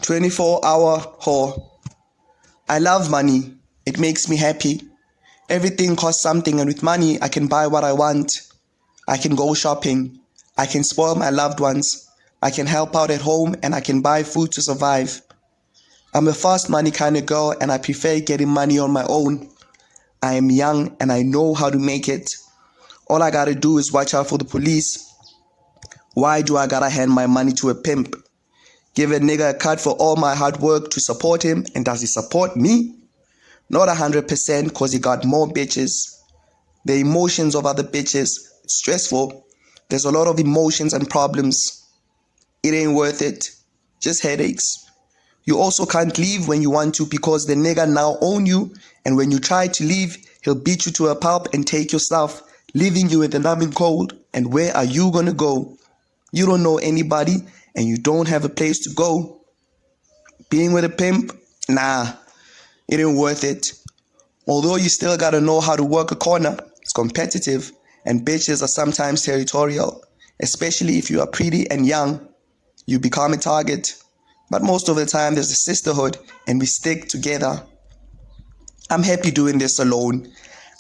24-hour whore. I love money. It makes me happy. Everything costs something, and with money, I can buy what I want. I can go shopping. I can spoil my loved ones. I can help out at home, and I can buy food to survive. I'm a fast money kind of girl, and I prefer getting money on my own. I am young, and I know how to make it. All I gotta do is watch out for the police. Why do I gotta hand my money to a pimp? Give a nigga a cut for all my hard work to support him, and does he support me? Not 100% cause he got more bitches. The emotions of other bitches, it's stressful. There's a lot of emotions and problems. It ain't worth it. Just headaches. You also can't leave when you want to because the nigga now own you, and when you try to leave, he'll beat you to a pulp and take your stuff, leaving you in the numbing cold. And where are you gonna go? You don't know anybody, and you don't have a place to go. Being with a pimp? Nah, it ain't worth it. Although you still gotta know how to work a corner, it's competitive, and bitches are sometimes territorial, especially if you are pretty and young. You become a target. But most of the time there's a sisterhood, and we stick together. I'm happy doing this alone.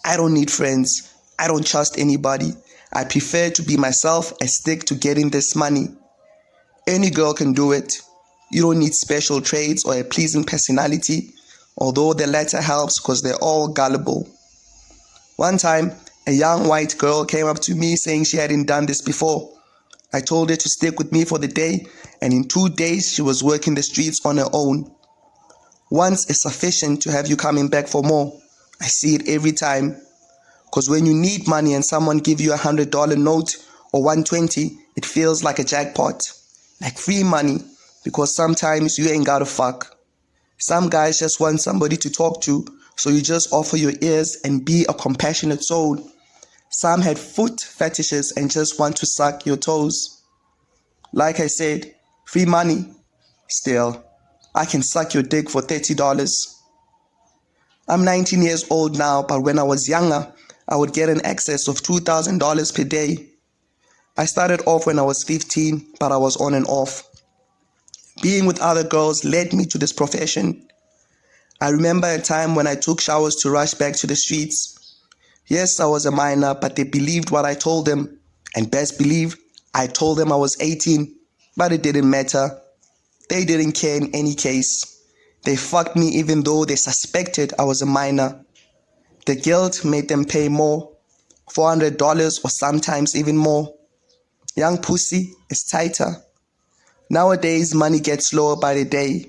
I don't need friends. I don't trust anybody. I prefer to be myself and stick to getting this money. Any girl can do it. You don't need special traits or a pleasing personality, although the latter helps because they're all gullible. One time, a young white girl came up to me saying she hadn't done this before. I told her to stick with me for the day, and in 2 days she was working the streets on her own. Once is sufficient to have you coming back for more. I see it every time. Because when you need money and someone gives you $100 note or $120, it feels like a jackpot. Like free money, because sometimes you ain't gotta fuck. Some guys just want somebody to talk to, so you just offer your ears and be a compassionate soul. Some had foot fetishes and just want to suck your toes. Like I said, free money. Still, I can suck your dick for $30. I'm 19 years old now, but when I was younger, I would get an excess of $2,000 per day. I started off when I was 15, but I was on and off. Being with other girls led me to this profession. I remember a time when I took showers to rush back to the streets. Yes, I was a minor, but they believed what I told them. And best believe, I told them I was 18, but it didn't matter. They didn't care in any case. They fucked me even though they suspected I was a minor. The guilt made them pay more, $400 or sometimes even more. Young pussy is tighter. Nowadays, money gets lower by the day.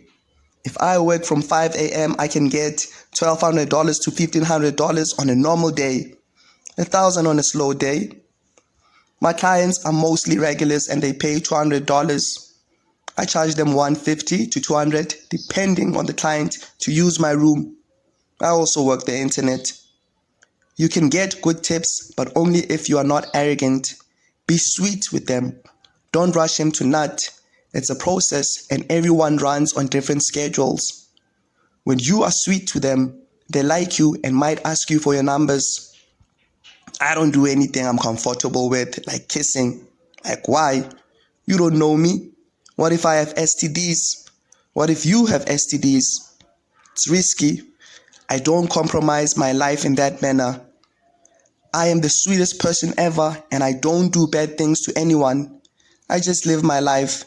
If I work from 5 a.m., I can get $1,200 to $1,500 on a normal day, $1,000 on a slow day. My clients are mostly regulars and they pay $200. I charge them $150 to $200 depending on the client to use my room. I also work the internet. You can get good tips, but only if you are not arrogant. Be sweet with them. Don't rush him to nut. It's a process and everyone runs on different schedules. When you are sweet to them, they like you and might ask you for your numbers. I don't do anything I'm comfortable with, like kissing. Like why? You don't know me. What if I have STDs? What if you have STDs? It's risky. I don't compromise my life in that manner. I am the sweetest person ever, and I don't do bad things to anyone. I just live my life.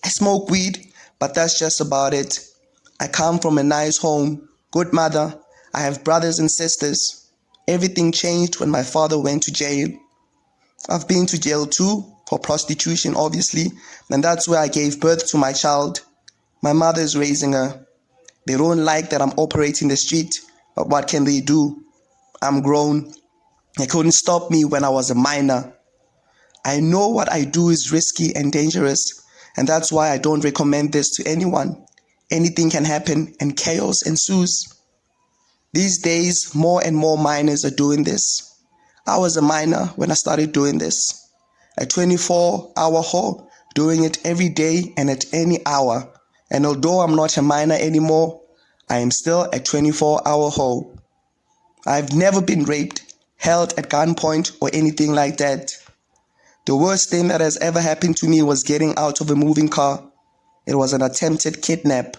I smoke weed, but that's just about it. I come from a nice home, good mother. I have brothers and sisters. Everything changed when my father went to jail. I've been to jail too, for prostitution obviously, and that's where I gave birth to my child. My mother is raising her. They don't like that I'm operating the street, but what can they do? I'm grown. They couldn't stop me when I was a minor. I know what I do is risky and dangerous, and that's why I don't recommend this to anyone. Anything can happen and chaos ensues. These days, more and more minors are doing this. I was a minor when I started doing this. A 24-hour whore, doing it every day and at any hour. And although I'm not a minor anymore, I am still a 24-hour whore. I've never been raped, held at gunpoint, or anything like that. The worst thing that has ever happened to me was getting out of a moving car. It was an attempted kidnap.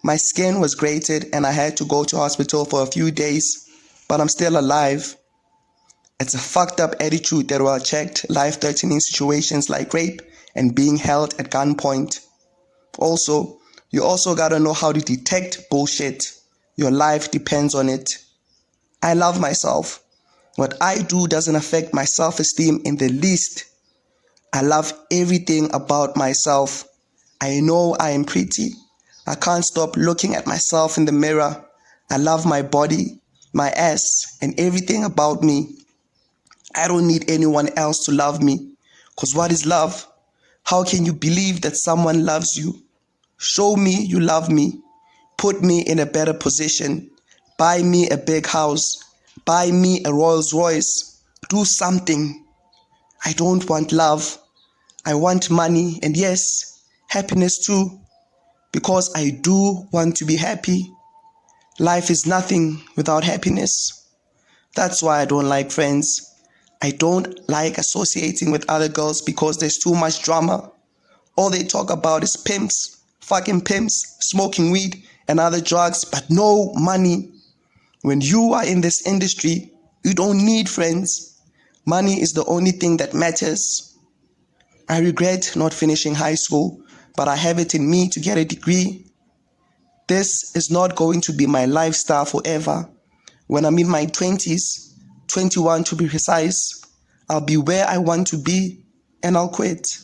My skin was grated and I had to go to hospital for a few days, but I'm still alive. It's a fucked up attitude that will attract life-threatening situations like rape and being held at gunpoint. Also, you also gotta know how to detect bullshit. Your life depends on it. I love myself. What I do doesn't affect my self-esteem in the least. I love everything about myself. I know I am pretty. I can't stop looking at myself in the mirror. I love my body, my ass, and everything about me. I don't need anyone else to love me. Because what is love? How can you believe that someone loves you? Show me you love me. Put me in a better position. Buy me a big house. Buy me a Rolls Royce. Do something. I don't want love. I want money and yes, happiness too. Because I do want to be happy. Life is nothing without happiness. That's why I don't like friends. I don't like associating with other girls because there's too much drama. All they talk about is pimps, fucking pimps, smoking weed and other drugs, but no money. When you are in this industry, you don't need friends. Money is the only thing that matters. I regret not finishing high school, but I have it in me to get a degree. This is not going to be my lifestyle forever. When I'm in my 20s, 21 to be precise, I'll be where I want to be and I'll quit.